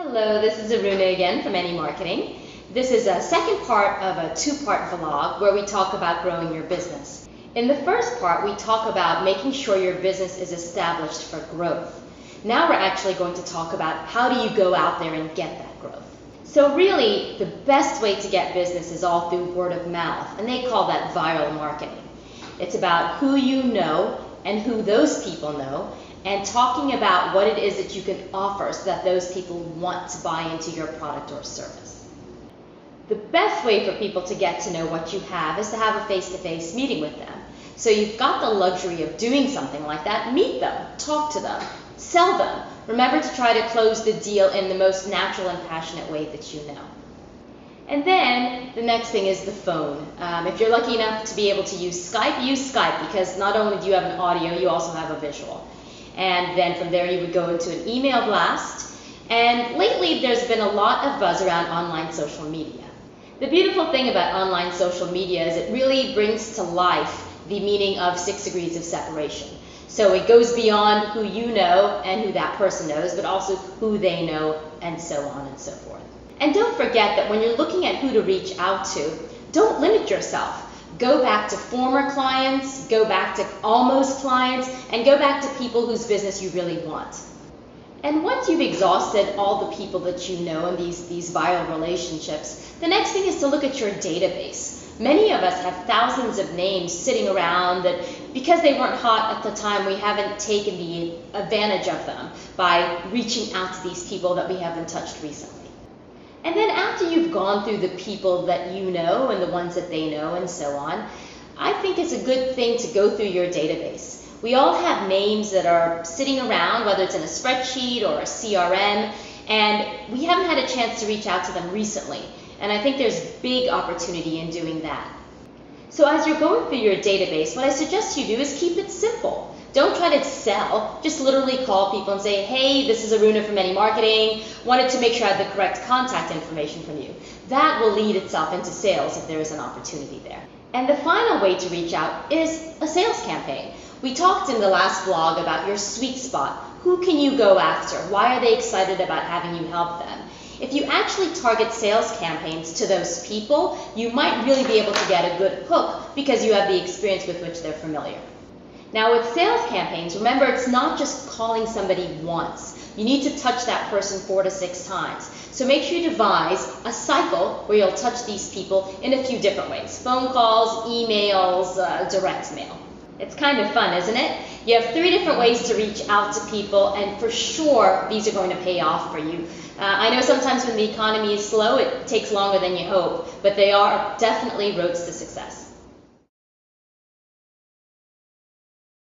Hello, this is Aruna again from Any Marketing. This is a second part of a two-part vlog where we talk about growing your business. In the first part, we talk about making sure your business is established for growth. Now we're actually going to talk about how do you go out there and get that growth. So really, the best way to get business is all through word of mouth, and they call that viral marketing. It's about who you know and who those people know, and talking about what it is that you can offer so that those people want to buy into your product or service. The best way for people to get to know what you have is to have a face-to-face meeting with them. So you've got the luxury of doing something like that. Meet them, talk to them, sell them. Remember to try to close the deal in the most natural and passionate way that you know. And then the next thing is the phone. If you're lucky enough to be able to use Skype because not only do you have an audio, you also have a visual. And then from there you would go into an email blast. And lately there's been a lot of buzz around online social media. The beautiful thing about online social media is it really brings to life the meaning of 6 degrees of separation. So it goes beyond who you know and who that person knows, but also who they know, and so on and so forth. And don't forget that when you're looking at who to reach out to, don't limit yourself. Go back to former clients, go back to almost clients, and go back to people whose business you really want. And once you've exhausted all the people that you know in these viral relationships, the next thing is to look at your database. Many of us have thousands of names sitting around that because they weren't hot at the time, we haven't taken the advantage of them by reaching out to these people that we haven't touched recently. And then after you've gone through the people that you know and the ones that they know and so on, I think it's a good thing to go through your database. We all have names that are sitting around, whether it's in a spreadsheet or a CRM, and we haven't had a chance to reach out to them recently. And I think there's big opportunity in doing that. So as you're going through your database, what I suggest you do is keep it simple. Don't try to sell, just literally call people and say, hey, this is Aruna from Any Marketing, wanted to make sure I had the correct contact information from you. That will lead itself into sales if there is an opportunity there. And the final way to reach out is a sales campaign. We talked in the last vlog about your sweet spot. Who can you go after? Why are they excited about having you help them? If you actually target sales campaigns to those people, you might really be able to get a good hook because you have the experience with which they're familiar. Now with sales campaigns, remember it's not just calling somebody once. You need to touch that person 4 to 6 times. So make sure you devise a cycle where you'll touch these people in a few different ways. Phone calls, emails, direct mail. It's kind of fun, isn't it? You have 3 different ways to reach out to people, and for sure these are going to pay off for you. I know sometimes when the economy is slow, it takes longer than you hope, but they are definitely roads to success.